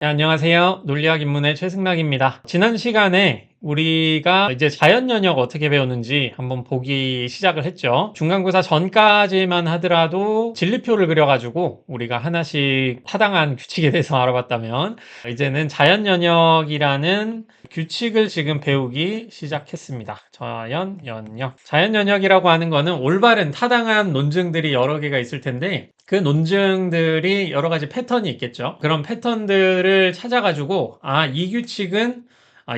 네, 안녕하세요. 논리학 입문의 최승락입니다. 지난 시간에 우리가 이제 자연연역 어떻게 배웠는지 한번 보기 시작을 했죠. 중간고사 전까지만 하더라도 진리표를 그려가지고 우리가 하나씩 타당한 규칙에 대해서 알아봤다면, 이제는 자연연역이라는 규칙을 지금 배우기 시작했습니다. 자연연역. 자연연역이라고 하는 거는 올바른 타당한 논증들이 여러 개가 있을 텐데, 그 논증들이 여러 가지 패턴이 있겠죠. 그런 패턴들을 찾아가지고, 이 규칙은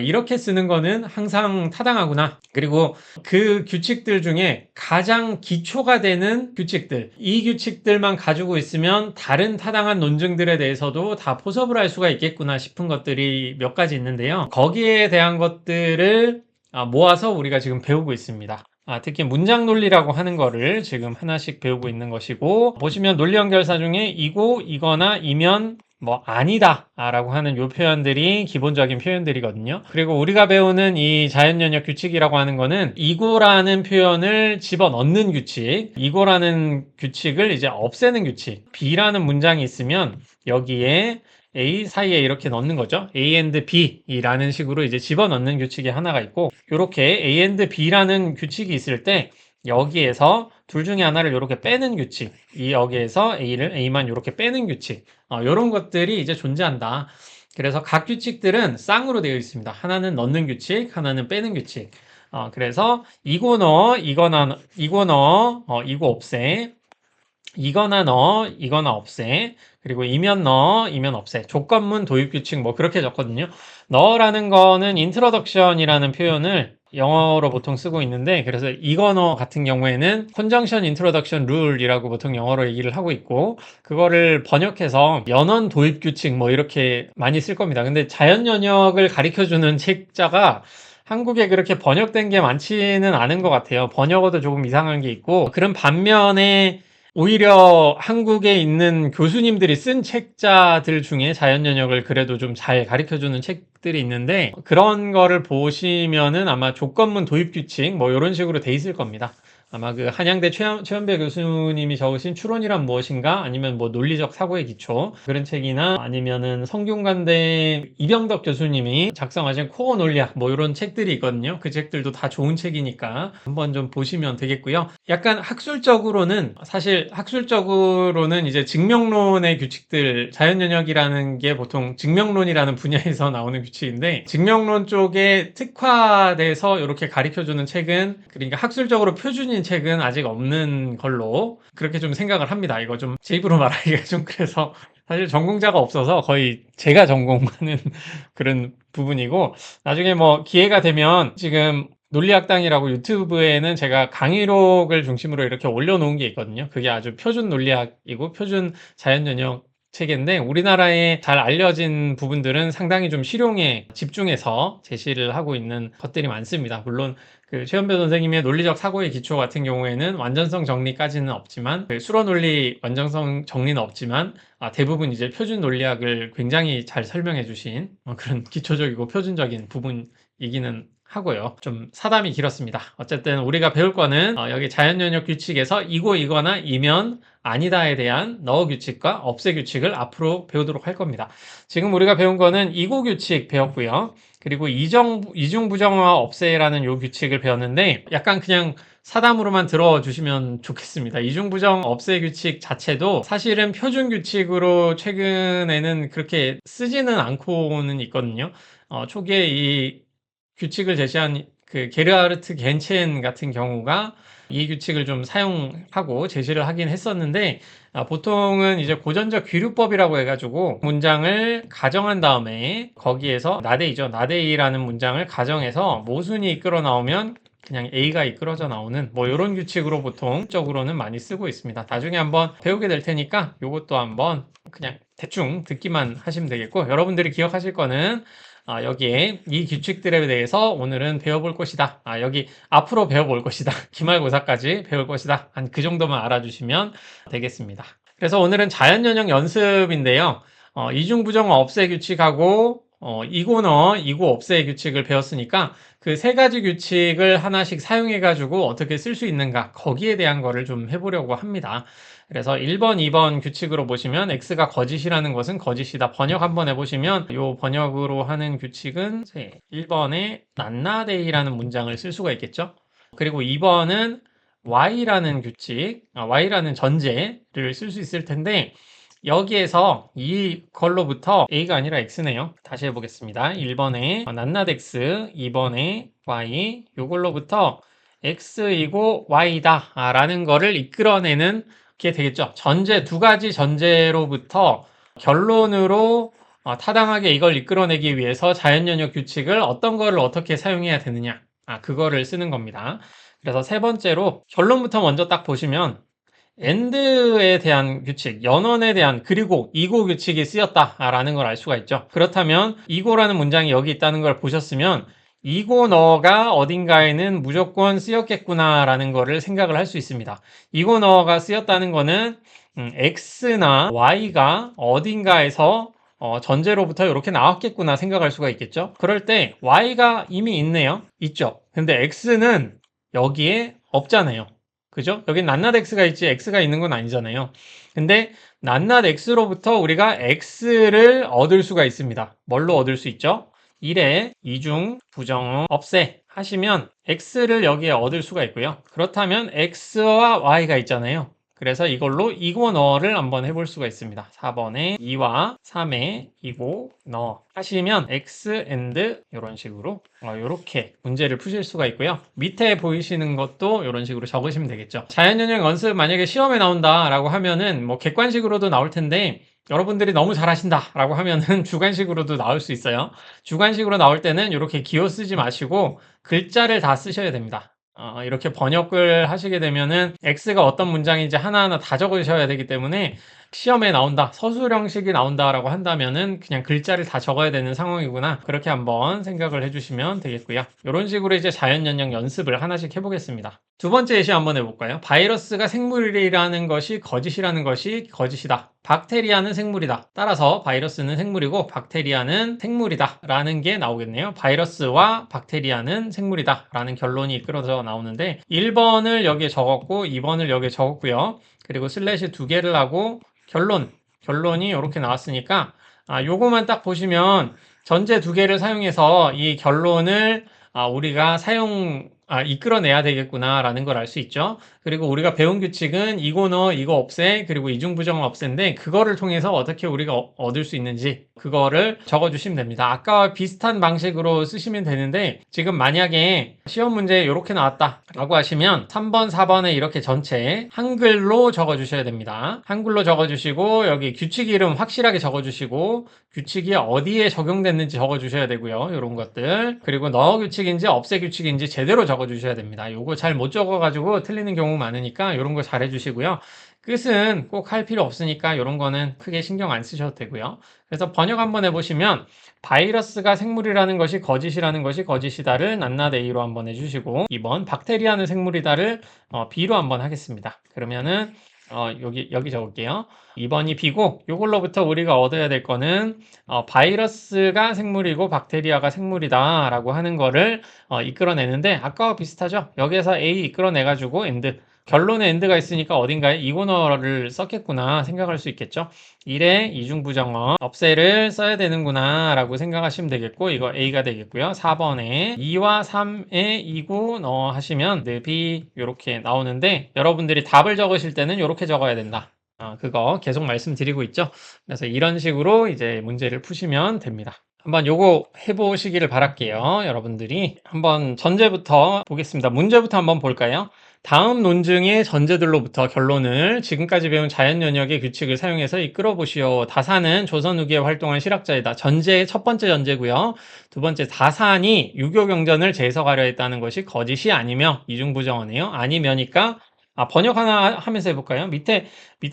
이렇게 쓰는 거는 항상 타당하구나. 그리고 그 규칙들 중에 가장 기초가 되는 규칙들, 이 규칙들만 가지고 있으면 다른 타당한 논증들에 대해서도 다 포섭을 할 수가 있겠구나 싶은 것들이 몇 가지 있는데요. 거기에 대한 것들을 모아서 우리가 지금 배우고 있습니다. 특히 문장 논리라고 하는 거를 지금 하나씩 배우고 있는 것이고, 보시면 논리 연결사 중에 이고, 이거나, 이면, 아니다 라고 하는 요 표현들이 기본적인 표현들이거든요. 그리고 우리가 배우는 이 자연연역 규칙이라고 하는 거는 이고라는 표현을 집어넣는 규칙, 이고라는 규칙을 이제 없애는 규칙, B라는 문장이 있으면 여기에 A 사이에 이렇게 넣는 거죠. A and B라는 식으로 이제 집어넣는 규칙이 하나가 있고, 이렇게 A and B라는 규칙이 있을 때 여기에서 둘 중에 하나를 이렇게 빼는 규칙, 여기에서 A만 이렇게 빼는 규칙, 이런 것들이 이제 존재한다. 그래서 각 규칙들은 쌍으로 되어 있습니다. 하나는 넣는 규칙, 하나는 빼는 규칙. 그래서 이거 넣어, 이거 넣어, 이거 없애. 이거나 넣어, 이거나 없애. 그리고 이면 넣어, 이면 없애. 조건문 도입 규칙 그렇게 적거든요. 넣어라는 거는 introduction이라는 표현을 영어로 보통 쓰고 있는데, 그래서 이거너 같은 경우에는 conjunction introduction rule이라고 보통 영어로 얘기를 하고 있고, 그거를 번역해서 연원 도입 규칙 이렇게 많이 쓸 겁니다. 근데 자연연역을 가르쳐주는 책자가 한국에 그렇게 번역된 게 많지는 않은 것 같아요. 번역어도 조금 이상한 게 있고, 그런 반면에 오히려 한국에 있는 교수님들이 쓴 책자들 중에 자연연역을 그래도 좀 잘 가르쳐주는 책들이 있는데, 그런 거를 보시면은 아마 조건문 도입규칙 이런 식으로 돼 있을 겁니다. 아마 그 한양대 최연배 교수님이 적으신 추론이란 무엇인가, 아니면 논리적 사고의 기초 그런 책이나, 아니면은 성균관대 이병덕 교수님이 작성하신 코어 논리학 이런 책들이 있거든요. 그 책들도 다 좋은 책이니까 한번 좀 보시면 되겠고요. 약간 학술적으로는 이제 증명론의 규칙들, 자연연역이라는 게 보통 증명론이라는 분야에서 나오는 규칙인데, 증명론 쪽에 특화돼서 이렇게 가르쳐주는 책은, 그러니까 학술적으로 표준인 책은 아직 없는 걸로 그렇게 좀 생각을 합니다. 이거 좀 제 입으로 말하기가 좀 그래서, 사실 전공자가 없어서 거의 제가 전공하는 그런 부분이고, 나중에 기회가 되면 지금 논리학당이라고 유튜브에는 제가 강의록을 중심으로 이렇게 올려놓은 게 있거든요. 그게 아주 표준 논리학이고 표준 자연연역 책인데, 우리나라에 잘 알려진 부분들은 상당히 좀 실용에 집중해서 제시를 하고 있는 것들이 많습니다. 물론 그 최연배 선생님의 논리적 사고의 기초 같은 경우에는 완전성 정리까지는 없지만, 그 수로 논리 완전성 정리는 없지만, 대부분 이제 표준 논리학을 굉장히 잘 설명해 주신 그런 기초적이고 표준적인 부분이기는 하고요. 좀 사담이 길었습니다. 어쨌든 우리가 배울 거는 여기 자연연역 규칙에서 이고, 이거나, 이면, 아니다에 대한 너어 규칙과 없애 규칙을 앞으로 배우도록 할 겁니다. 지금 우리가 배운 거는 이고 규칙 배웠고요. 그리고 이중 부정어와 없애라는 요 규칙을 배웠는데, 약간 그냥 사담으로만 들어주시면 좋겠습니다. 이중 부정 없애 규칙 자체도 사실은 표준 규칙으로 최근에는 그렇게 쓰지는 않고는 있거든요. 초기에 이 규칙을 제시한 그 게르하르트 겐첸 같은 경우가 이 규칙을 좀 사용하고 제시를 하긴 했었는데, 보통은 이제 고전적 귀류법이라고 해가지고 문장을 가정한 다음에 거기에서 나대이죠. 나대이라는 문장을 가정해서 모순이 이끌어 나오면 그냥 A가 이끌어져 나오는 이런 규칙으로 보통 적으로는 많이 쓰고 있습니다. 나중에 한번 배우게 될 테니까 이것도 한번 그냥 대충 듣기만 하시면 되겠고, 여러분들이 기억하실 거는 여기에 이 규칙들에 대해서 오늘은 배워볼 것이다. 여기 앞으로 배워볼 것이다. 기말고사까지 배울 것이다. 한 그 정도만 알아주시면 되겠습니다. 그래서 오늘은 자연연역 연습인데요. 이중부정어 없애 규칙하고 이고너, 이고 없애 규칙을 배웠으니까 그 세 가지 규칙을 하나씩 사용해가지고 어떻게 쓸 수 있는가, 거기에 대한 거를 좀 해보려고 합니다. 그래서 1번, 2번 규칙으로 보시면 x가 거짓이라는 것은 거짓이다. 번역 한번 해보시면 이 번역으로 하는 규칙은 1번에 낱낱이라는 문장을 쓸 수가 있겠죠. 그리고 2번은 y라는 규칙, y라는 전제를 쓸 수 있을 텐데 여기에서 이걸로부터 a가 아니라 x네요. 다시 해보겠습니다. 1번에 낱낱 x, 2번에 y, 이걸로부터 x이고 y다 라는 거를 이끌어내는 게 되겠죠. 전제, 두 가지 전제로부터 결론으로 타당하게 이걸 이끌어내기 위해서 자연연역 규칙을 어떤 거를 어떻게 사용해야 되느냐, 그거를 쓰는 겁니다. 그래서 세 번째로 결론부터 먼저 딱 보시면 AND에 대한 규칙, 연원에 대한 그리고 이고 규칙이 쓰였다라는 걸 알 수가 있죠. 그렇다면 이고라는 문장이 여기 있다는 걸 보셨으면 이고 너가 어딘가에는 무조건 쓰였겠구나라는 거를 생각을 할 수 있습니다. 이고 너가 쓰였다는 거는 X나 Y가 어딘가에서 전제로부터 이렇게 나왔겠구나 생각할 수가 있겠죠. 그럴 때 Y가 이미 있네요. 있죠. 근데 X는 여기에 없잖아요. 그죠? 여기 낱낱 x가 있지 x가 있는 건 아니잖아요. 근데 낱낱 x로부터 우리가 x를 얻을 수가 있습니다. 뭘로 얻을 수 있죠? 1에 이중 부정어 없애 하시면 x를 여기에 얻을 수가 있고요. 그렇다면 x와 y가 있잖아요. 그래서 이걸로 이고 너를 한번 해볼 수가 있습니다. 4번에 2와 3에 이고 너 하시면 x and 이런 식으로 이렇게 문제를 푸실 수가 있고요. 밑에 보이시는 것도 이런 식으로 적으시면 되겠죠. 자연연역 연습 만약에 시험에 나온다라고 하면은 뭐 객관식으로도 나올 텐데 여러분들이 너무 잘하신다 라고 하면은 주관식으로도 나올 수 있어요. 주관식으로 나올 때는 이렇게 기호 쓰지 마시고 글자를 다 쓰셔야 됩니다. 이렇게 번역을 하시게 되면은 X가 어떤 문장인지 하나하나 다 적으셔야 되기 때문에 시험에 나온다, 서술형식이 나온다라고 한다면은 그냥 글자를 다 적어야 되는 상황이구나. 그렇게 한번 생각을 해주시면 되겠고요. 이런 식으로 이제 자연연역 연습을 하나씩 해보겠습니다. 두 번째 예시 한번 해볼까요? 바이러스가 생물이라는 것이 거짓이라는 것이 거짓이다. 박테리아는 생물이다. 따라서 바이러스는 생물이고 박테리아는 생물이다. 라는 게 나오겠네요. 바이러스와 박테리아는 생물이다. 라는 결론이 이끌어져 나오는데 1번을 여기에 적었고 2번을 여기에 적었고요. 그리고 슬래시 두 개를 하고 결론이 이렇게 나왔으니까 요거만 딱 보시면 전제 두 개를 사용해서 이 결론을 우리가 이끌어내야 되겠구나라는 걸 알 수 있죠. 그리고 우리가 배운 규칙은 이거 넣어, 이거 없애, 그리고 이중부정을 없앤데 그거를 통해서 어떻게 우리가 얻을 수 있는지 그거를 적어주시면 됩니다. 아까와 비슷한 방식으로 쓰시면 되는데 지금 만약에 시험 문제에 이렇게 나왔다 라고 하시면 3번, 4번에 이렇게 전체 한글로 적어주셔야 됩니다. 한글로 적어주시고 여기 규칙 이름 확실하게 적어주시고 규칙이 어디에 적용됐는지 적어주셔야 되고요. 이런 것들. 그리고 넣어 규칙인지 없애 규칙인지 제대로 적어주셔야 됩니다. 요거 잘 못 적어가지고 틀리는 경우 많으니까 이런 거 잘 해주시고요. 끝은 꼭 할 필요 없으니까 이런 거는 크게 신경 안 쓰셔도 되고요. 그래서 번역 한번 해보시면 바이러스가 생물이라는 것이 거짓이라는 것이 거짓이다를 낱낱 A로 한번 해주시고 2번 박테리아는 생물이다를 B로 한번 하겠습니다. 그러면은 여기 적을게요. 2번이 B고 이걸로부터 우리가 얻어야 될 거는 바이러스가 생물이고 박테리아가 생물이다 라고 하는 거를 이끌어내는데 아까와 비슷하죠? 여기에서 A 이끌어내가지고 AND 결론에 AND가 있으니까 어딘가에 이고너를 썼겠구나 생각할 수 있겠죠? 1에 이중부정어 없애를 써야 되는구나 라고 생각하시면 되겠고 이거 A가 되겠고요. 4번에 2와 3에 이고 너 하시면 B 이렇게 나오는데 여러분들이 답을 적으실 때는 이렇게 적어야 된다. 그거 계속 말씀드리고 있죠. 그래서 이런 식으로 이제 문제를 푸시면 됩니다. 한번 요거 해보시기를 바랄게요. 여러분들이 한번 전제부터 보겠습니다. 문제부터 한번 볼까요? 다음 논증의 전제들로부터 결론을 지금까지 배운 자연연역의 규칙을 사용해서 이끌어 보시오. 다산은 조선 후기에 활동한 실학자이다. 전제의 첫 번째 전제고요. 두 번째, 다산이 유교 경전을 재해석하려 했다는 것이 거짓이 아니며 이중부정어네요. 아니면이니까 번역 하나 하면서 해볼까요? 밑에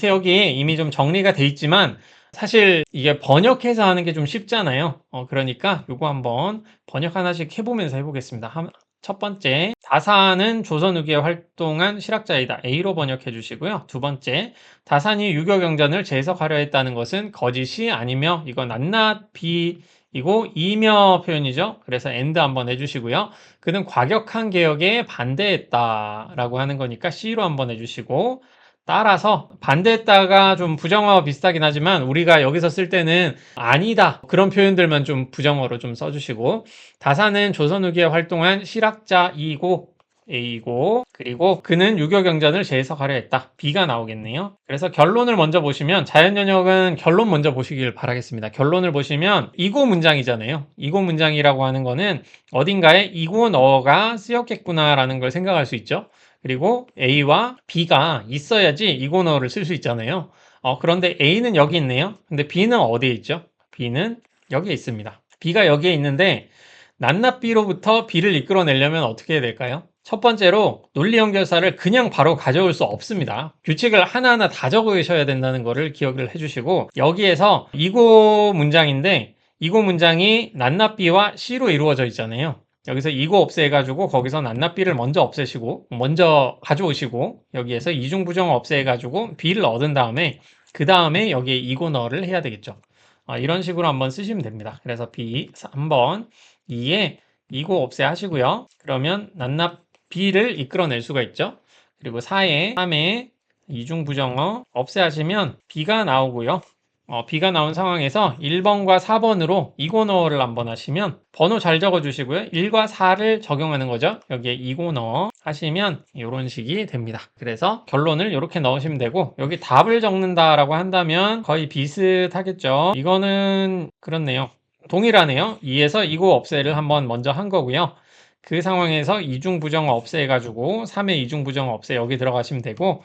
여기 이미 좀 정리가 돼 있지만 사실 이게 번역해서 하는 게 좀 쉽잖아요. 그러니까 요거 한번 번역 하나씩 해보면서 해보겠습니다. 첫 번째, 다산은 조선 후기에 활동한 실학자이다. A로 번역해 주시고요. 두 번째, 다산이 유교 경전을 재해석하려 했다는 것은 거짓이 아니며 이건 낱낱 B이고 이며 표현이죠. 그래서 and 한번 해주시고요. 그는 과격한 개혁에 반대했다라고 하는 거니까 C로 한번 해주시고 따라서 반대했다가 좀 부정어와 비슷하긴 하지만 우리가 여기서 쓸 때는 아니다 그런 표현들만 좀 부정어로 좀 써주시고, 다사는 조선 후기에 활동한 실학자이고 A고, 그리고 그는 유교 경전을 재해석하려 했다. B가 나오겠네요. 그래서 결론을 먼저 보시면, 자연연역은 결론 먼저 보시길 바라겠습니다. 결론을 보시면 이고 문장이잖아요. 이고 문장이라고 하는 거는 어딘가에 이고 너가 쓰였겠구나라는 걸 생각할 수 있죠. 그리고 A와 B가 있어야지 이고 너를 쓸 수 있잖아요. 그런데 A는 여기 있네요. 근데 B는 어디에 있죠? B는 여기에 있습니다. B가 여기에 있는데 낱낱비로부터 B를 이끌어내려면 어떻게 해야 될까요? 첫 번째로 논리 연결사를 그냥 바로 가져올 수 없습니다. 규칙을 하나하나 다 적으셔야 된다는 것을 기억을 해주시고, 여기에서 이고 문장인데 이고 문장이 낱낱비와 C로 이루어져 있잖아요. 여기서 이고 없애가지고 거기서 낱낱비를 먼저 없애시고 먼저 가져오시고, 여기에서 이중부정 없애가지고 B를 얻은 다음에 그 다음에 여기에 이고 너를 해야 되겠죠. 이런 식으로 한번 쓰시면 됩니다. 그래서 B 3번 2에 이고 없애 하시고요. 그러면 낱낱 B를 이끌어낼 수가 있죠. 그리고 4에 3에 이중부정어 없애 하시면 B가 나오고요. B가 나온 상황에서 1번과 4번으로 이고너를 한번 하시면, 번호 잘 적어 주시고요. 1과 4를 적용하는 거죠. 여기에 이고너 하시면 이런 식이 됩니다. 그래서 결론을 이렇게 넣으시면 되고, 여기 답을 적는다라고 한다면 거의 비슷하겠죠. 이거는 그렇네요. 동일하네요. 2에서 이고 없애를 한번 먼저 한 거고요. 그 상황에서 이중부정어 없애해가지고 3의 이중부정어 없애 여기 들어가시면 되고,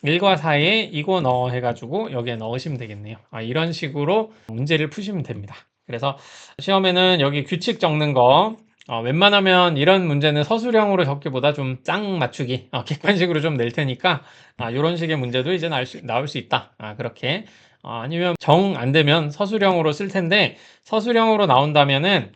1과 4에 이거 넣어 해가지고 여기에 넣으시면 되겠네요. 이런 식으로 문제를 푸시면 됩니다. 그래서 시험에는 여기 규칙 적는 거, 웬만하면 이런 문제는 서술형으로 적기보다 좀 짱 맞추기, 객관식으로 좀 낼 테니까, 이런 식의 문제도 이제 나올 수 있다. 그렇게. 아니면 정 안 되면 서술형으로 쓸 텐데, 서술형으로 나온다면은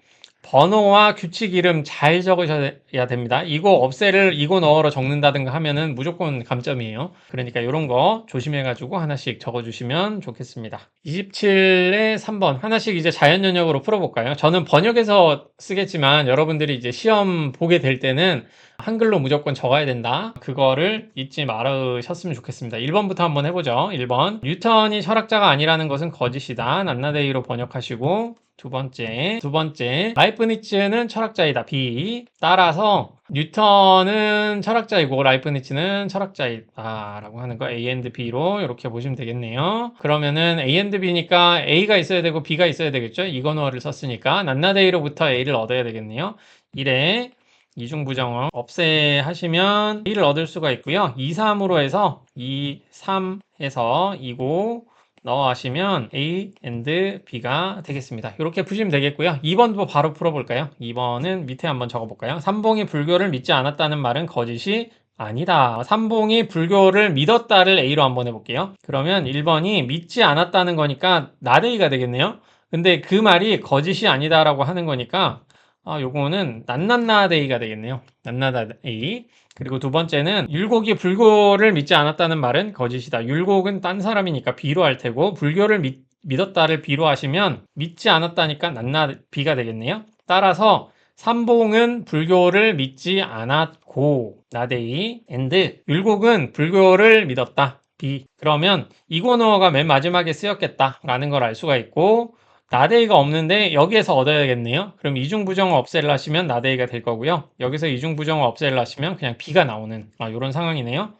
번호와 규칙 이름 잘 적으셔야 됩니다. 이거 없애를 이거 넣어로 적는다든가 하면은 무조건 감점이에요. 그러니까 이런 거 조심해가지고 하나씩 적어주시면 좋겠습니다. 27에 3번 하나씩 이제 자연연역으로 풀어볼까요? 저는 번역해서 쓰겠지만 여러분들이 이제 시험 보게 될 때는 한글로 무조건 적어야 된다. 그거를 잊지 말으셨으면 좋겠습니다. 1번부터 한번 해보죠. 1번. 뉴턴이 철학자가 아니라는 것은 거짓이다. 낱낱이로 번역하시고, 두 번째, 라이프니츠는 철학자이다. B. 따라서 뉴턴은 철학자이고 라이프니츠는 철학자이다 라고 하는 거 A and B로 이렇게 보시면 되겠네요. 그러면은 A and B니까 A가 있어야 되고 B가 있어야 되겠죠. 이건어를 썼으니까 낱낱A로부터 A를 얻어야 되겠네요. 1에 이중부정어 없애 하시면 A를 얻을 수가 있고요. 2, 3으로 해서 2, 3 해서 2고 넣어 하시면 A and B가 되겠습니다. 이렇게 푸시면 되겠고요. 2번도 바로 풀어볼까요? 2번은 밑에 한번 적어볼까요? 삼봉이 불교를 믿지 않았다는 말은 거짓이 아니다. 삼봉이 불교를 믿었다를 A로 한번 해볼게요. 그러면 1번이 믿지 않았다는 거니까 나대이가 되겠네요. 근데 그 말이 거짓이 아니다라고 하는 거니까 요거는 낱낱나데이가 되겠네요. 낱낱나데이. 그리고 두 번째는 율곡이 불교를 믿지 않았다는 말은 거짓이다. 율곡은 딴 사람이니까 B로 할 테고, 불교를 믿었다를 B로 하시면 믿지 않았다니까 낱낱비가 되겠네요. 따라서 삼봉은 불교를 믿지 않았고 나데이 and 율곡은 불교를 믿었다. B. 그러면 이고노어가 맨 마지막에 쓰였겠다라는 걸 알 수가 있고, 나데이가 없는데 여기에서 얻어야겠네요. 그럼 이중부정어 없애를 하시면 나데이가 될 거고요. 여기서 이중부정어 없애를 하시면 그냥 B가 나오는 이런 상황이네요.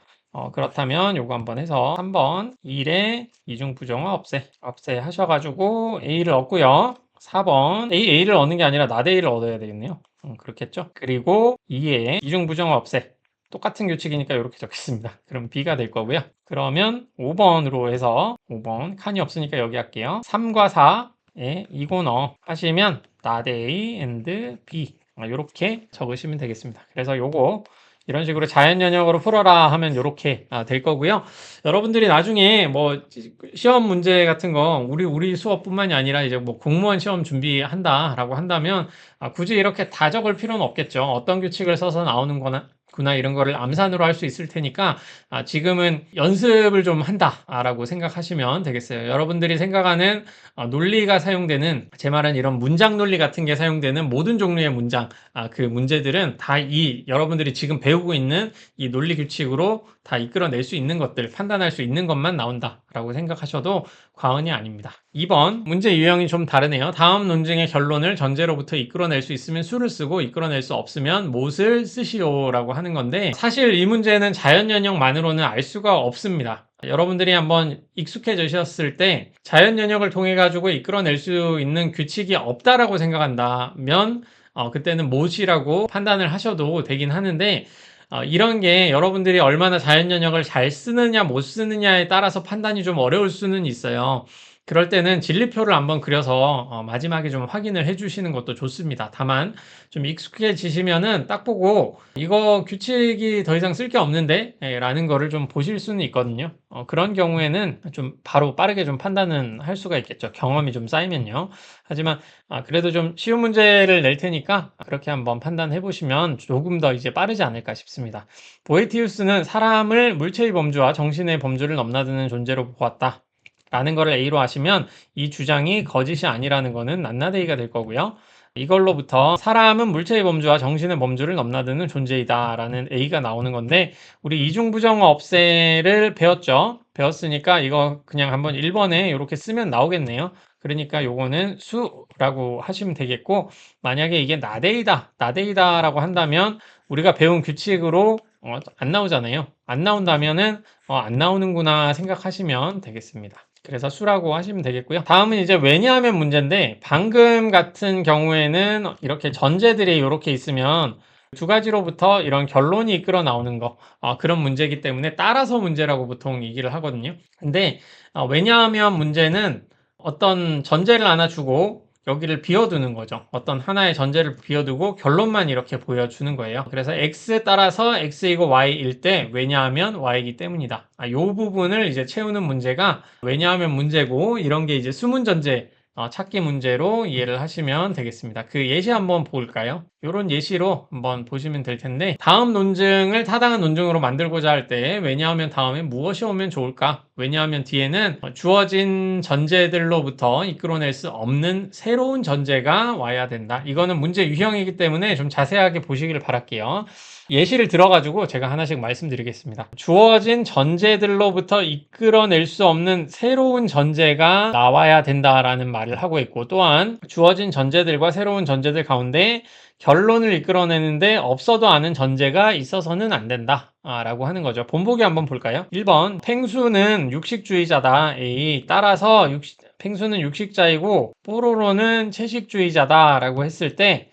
그렇다면 요거 한번 해서 3번 1에 이중부정어 없애 하셔가지고 A를 얻고요. 4번 A를 얻는 게 아니라 나데이를 얻어야 되겠네요. 그렇겠죠. 그리고 2에 이중부정어 없애 똑같은 규칙이니까 이렇게 적겠습니다. 그럼 B가 될 거고요. 그러면 5번으로 해서 5번 칸이 없으니까 여기 할게요. 3과 4에 이고너 하시면 나데이 and B 이렇게 적으시면 되겠습니다. 그래서 요거 이런 식으로 자연연역으로 풀어라 하면 이렇게 될 거고요. 여러분들이 나중에 뭐 시험 문제 같은 거 우리 수업뿐만이 아니라 이제 뭐 공무원 시험 준비한다라고 한다면 굳이 이렇게 다 적을 필요는 없겠죠. 어떤 규칙을 써서 나오는 거나 구나 이런 거를 암산으로 할 수 있을 테니까 지금은 연습을 좀 한다라고 생각하시면 되겠어요. 여러분들이 생각하는 논리가 사용되는, 제 말은 이런 문장 논리 같은 게 사용되는 모든 종류의 문장, 그 문제들은 다 여러분들이 지금 배우고 있는 이 논리 규칙으로 다 이끌어낼 수 있는 것들, 판단할 수 있는 것만 나온다라고 생각하셔도 과언이 아닙니다. 2번 문제 유형이 좀 다르네요. 다음 논증의 결론을 전제로부터 이끌어낼 수 있으면 수를 쓰고 이끌어낼 수 없으면 못을 쓰시오라고 하는 건데, 사실 이 문제는 자연연역만으로는 알 수가 없습니다. 여러분들이 한번 익숙해지셨을 때 자연연역을 통해 가지고 이끌어낼 수 있는 규칙이 없다라고 생각한다면 그때는 못이라고 판단을 하셔도 되긴 하는데, 이런 게 여러분들이 얼마나 자연연역을 잘 쓰느냐 못 쓰느냐에 따라서 판단이 좀 어려울 수는 있어요. 그럴 때는 진리표를 한번 그려서 마지막에 좀 확인을 해주시는 것도 좋습니다. 다만 좀 익숙해지시면은 딱 보고 이거 규칙이 더 이상 쓸 게 없는데 라는 거를 좀 보실 수는 있거든요. 그런 경우에는 좀 바로 빠르게 좀 판단은 할 수가 있겠죠. 경험이 좀 쌓이면요. 하지만 그래도 좀 쉬운 문제를 낼 테니까 그렇게 한번 판단해 보시면 조금 더 이제 빠르지 않을까 싶습니다. 보에티우스는 사람을 물체의 범주와 정신의 범주를 넘나드는 존재로 보았다 라는 거를 A로 하시면 이 주장이 거짓이 아니라는 거는 낱낱A가 될 거고요. 이걸로부터 사람은 물체의 범주와 정신의 범주를 넘나드는 존재이다 라는 A가 나오는 건데, 우리 이중부정어 없애를 배웠죠. 배웠으니까 이거 그냥 한번 1번에 이렇게 쓰면 나오겠네요. 그러니까 요거는 수라고 하시면 되겠고, 만약에 이게 나데이다라고 한다면 우리가 배운 규칙으로 안 나오잖아요. 안 나온다면은 안 나오는구나 생각하시면 되겠습니다. 그래서 수라고 하시면 되겠고요. 다음은 이제 왜냐하면 문제인데, 방금 같은 경우에는 이렇게 전제들이 이렇게 있으면 두 가지로부터 이런 결론이 이끌어 나오는 거, 그런 문제이기 때문에 따라서 문제라고 보통 얘기를 하거든요. 근데 왜냐하면 문제는 어떤 전제를 하나 주고 여기를 비워두는 거죠. 어떤 하나의 전제를 비워두고 결론만 이렇게 보여주는 거예요. 그래서 X에 따라서 X이고 Y일 때 왜냐하면 Y이기 때문이다. 이 부분을 이제 채우는 문제가 왜냐하면 문제고, 이런 게 이제 수문 전제 찾기 문제로 이해를 하시면 되겠습니다. 그 예시 한번 볼까요? 이런 예시로 한번 보시면 될 텐데, 다음 논증을 타당한 논증으로 만들고자 할 때 왜냐하면 다음에 무엇이 오면 좋을까? 왜냐하면 뒤에는 주어진 전제들로부터 이끌어낼 수 없는 새로운 전제가 와야 된다. 이거는 문제 유형이기 때문에 좀 자세하게 보시기를 바랄게요. 예시를 들어가지고 제가 하나씩 말씀드리겠습니다. 주어진 전제들로부터 이끌어낼 수 없는 새로운 전제가 나와야 된다라는 말을 하고 있고, 또한 주어진 전제들과 새로운 전제들 가운데 결론을 이끌어내는데 없어도 아는 전제가 있어서는 안 된다 라고 하는 거죠. 본보기 한번 볼까요? 1번 펭수는 육식주의자다. A. 따라서 펭수는 육식자이고 뽀로로는 채식주의자다 라고 했을 때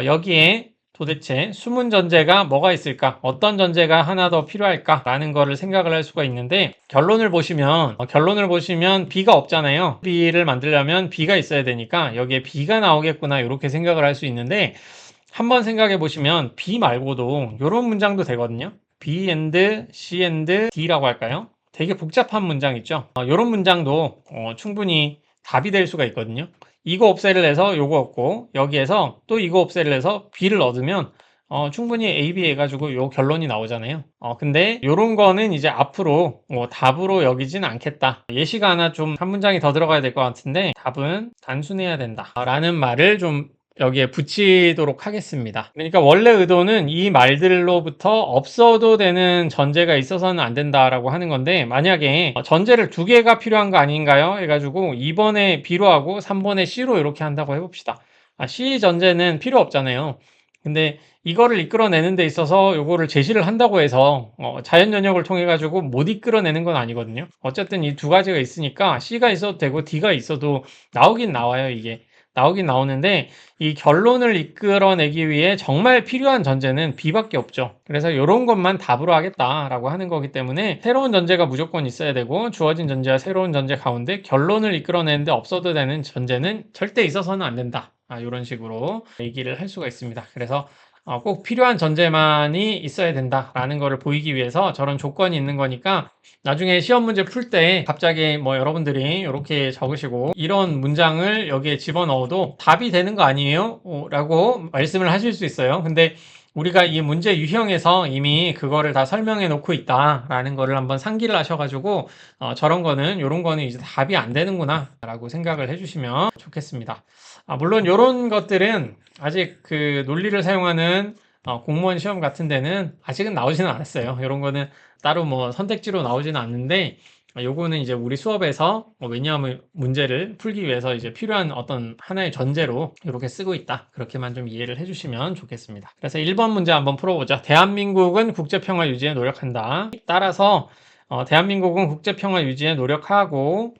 여기에 도대체 수문 전제가 뭐가 있을까? 어떤 전제가 하나 더 필요할까? 라는 거를 생각을 할 수가 있는데, 결론을 보시면 B가 없잖아요. B를 만들려면 B가 있어야 되니까 여기에 B가 나오겠구나 이렇게 생각을 할 수 있는데, 한번 생각해 보시면 B 말고도 이런 문장도 되거든요. B and C and D라고 할까요? 되게 복잡한 문장 있죠. 이런 문장도 충분히 답이 될 수가 있거든요. 이거 옵셋을 해서 요거 얻고 여기에서 또 이거 옵셋을 해서 B를 얻으면 충분히 A, B 해가지고 요 결론이 나오잖아요. 근데 요런 거는 이제 앞으로 답으로 여기진 않겠다. 예시가 하나 좀 한 문장이 더 들어가야 될 것 같은데, 답은 단순해야 된다 라는 말을 좀 여기에 붙이도록 하겠습니다. 그러니까 원래 의도는 이 말들로부터 없어도 되는 전제가 있어서는 안 된다라고 하는 건데, 만약에 전제를 두 개가 필요한 거 아닌가요? 해가지고 2번에 B로 하고 3번에 C로 이렇게 한다고 해봅시다. C 전제는 필요 없잖아요. 근데 이거를 이끌어내는 데 있어서 요거를 제시를 한다고 해서 자연 연역을 통해 가지고 못 이끌어내는 건 아니거든요. 어쨌든 이 두 가지가 있으니까 C가 있어도 되고 D가 있어도 나오긴 나와요. 이게 나오긴 나오는데, 이 결론을 이끌어내기 위해 정말 필요한 전제는 B밖에 없죠. 그래서 이런 것만 답으로 하겠다라고 하는 거기 때문에 새로운 전제가 무조건 있어야 되고, 주어진 전제와 새로운 전제 가운데 결론을 이끌어내는데 없어도 되는 전제는 절대 있어서는 안 된다. 이런 식으로 얘기를 할 수가 있습니다. 그래서 꼭 필요한 전제만이 있어야 된다라는 거를 보이기 위해서 저런 조건이 있는 거니까, 나중에 시험 문제 풀 때 갑자기 뭐 여러분들이 이렇게 적으시고 이런 문장을 여기에 집어넣어도 답이 되는 거 아니에요? 라고 말씀을 하실 수 있어요. 근데 우리가 이 문제 유형에서 이미 그거를 다 설명해 놓고 있다라는 거를 한번 상기를 하셔가지고 저런 거는 요런 거는 이제 답이 안 되는구나 라고 생각을 해주시면 좋겠습니다. 물론 요런 것들은 아직 그 논리를 사용하는 공무원 시험 같은 데는 아직은 나오지는 않았어요. 이런 거는 따로 뭐 선택지로 나오지는 않는데 요거는 이제 우리 수업에서 왜냐하면 문제를 풀기 위해서 이제 필요한 어떤 하나의 전제로 이렇게 쓰고 있다. 그렇게만 좀 이해를 해주시면 좋겠습니다. 그래서 1번 문제 한번 풀어보죠. 대한민국은 국제평화 유지에 노력한다. 따라서 대한민국은 국제평화 유지에 노력하고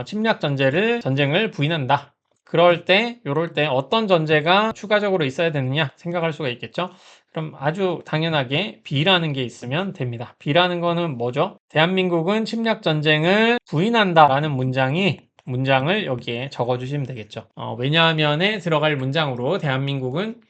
침략 전쟁을 부인한다. 그럴 때, 요럴 때 어떤 전제가 추가적으로 있어야 되느냐 생각할 수가 있겠죠. 그럼 아주 당연하게 B라는 게 있으면 됩니다. B라는 거는 뭐죠? 대한민국은 침략 전쟁을 부인한다라는 문장을 여기에 적어주시면 되겠죠. 왜냐하면에 들어갈 문장으로 대한민국은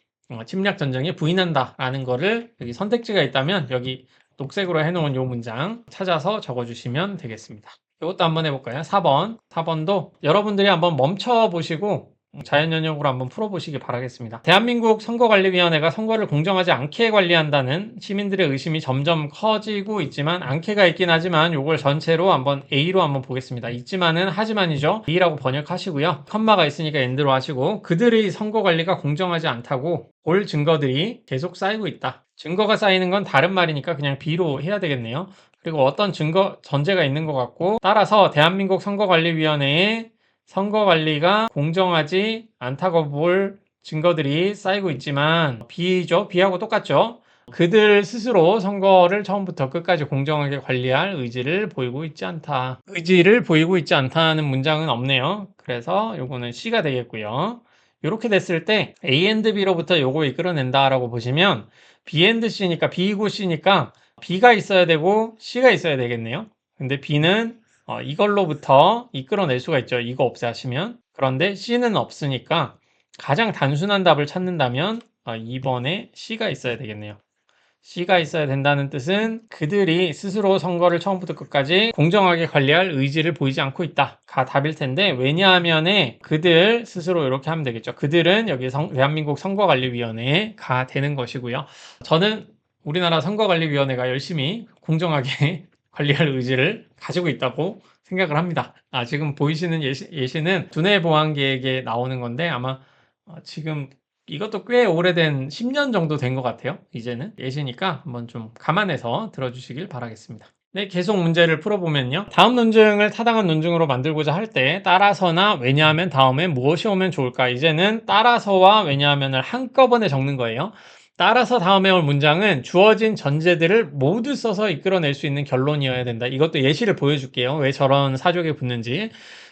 침략 전쟁에 부인한다라는 거를 여기 선택지가 있다면 여기 녹색으로 해놓은 요 문장 찾아서 적어주시면 되겠습니다. 이것도 한번 해볼까요? 4번. 4번도 여러분들이 한번 멈춰보시고 자연연역으로 한번 풀어보시기 바라겠습니다. 대한민국 선거관리위원회가 선거를 공정하지 않게 관리한다는 시민들의 의심이 점점 커지고 있지만 않게가 있긴 하지만 이걸 전체로 한번 A로 한번 보겠습니다. 있지만은 하지만이죠. A라고 번역하시고요. 컴마가 있으니까 엔드로 하시고 그들의 선거관리가 공정하지 않다고 볼 증거들이 계속 쌓이고 있다. 증거가 쌓이는 건 다른 말이니까 그냥 B로 해야 되겠네요. 그리고 어떤 전제가 있는 것 같고 따라서 대한민국 선거관리위원회의 선거관리가 공정하지 않다고 볼 증거들이 쌓이고 있지만 B죠. B하고 똑같죠. 그들 스스로 선거를 처음부터 끝까지 공정하게 관리할 의지를 보이고 있지 않다. 의지를 보이고 있지 않다는 문장은 없네요. 그래서 요거는 C가 되겠고요. 이렇게 됐을 때 A and B로부터 요거 이끌어낸다라고 보시면 B and C니까 B이고 C니까 B가 있어야 되고 C가 있어야 되겠네요. 근데 B는 이걸로부터 이끌어낼 수가 있죠. 이거 없애하시면. 그런데 C는 없으니까 가장 단순한 답을 찾는다면 2번에 C가 있어야 되겠네요. C가 있어야 된다는 뜻은 그들이 스스로 선거를 처음부터 끝까지 공정하게 관리할 의지를 보이지 않고 있다가 답일 텐데 왜냐하면 그들 스스로 이렇게 하면 되겠죠. 그들은 여기 대한민국 선거관리위원회가 되는 것이고요. 저는 우리나라 선거관리위원회가 열심히 공정하게 관리할 의지를 가지고 있다고 생각을 합니다. 지금 보이시는 예시는 두뇌 보안 계획에 나오는 건데 아마 지금 이것도 꽤 오래된 10년 정도 된 것 같아요. 이제는 예시니까 한번 좀 감안해서 들어주시길 바라겠습니다. 네, 계속 문제를 풀어보면요. 다음 논증을 타당한 논증으로 만들고자 할 때 따라서나 왜냐하면 다음에 무엇이 오면 좋을까? 이제는 따라서와 왜냐하면을 한꺼번에 적는 거예요. 따라서 다음에 올 문장은 주어진 전제들을 모두 써서 이끌어낼 수 있는 결론이어야 된다. 이것도 예시를 보여줄게요. 왜 저런 사족이 붙는지.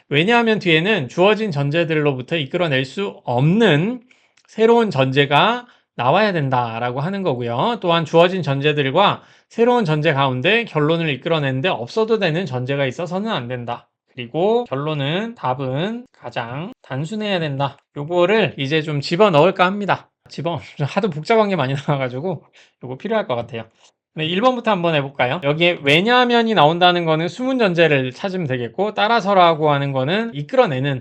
왜냐하면 뒤에는 주어진 전제들로부터 이끌어낼 수 없는 새로운 전제가 나와야 된다라고 하는 거고요. 또한 주어진 전제들과 새로운 전제 가운데 결론을 이끌어내는데 없어도 되는 전제가 있어서는 안 된다. 그리고 답은 가장 단순해야 된다. 요거를 이제 좀 집어넣을까 합니다. 하도 복잡한 게 많이 나와가지고 요거 필요할 것 같아요. 네, 1번부터 한번 해볼까요? 여기에 왜냐하면이 나온다는 거는 수문 전제를 찾으면 되겠고 따라서라고 하는 거는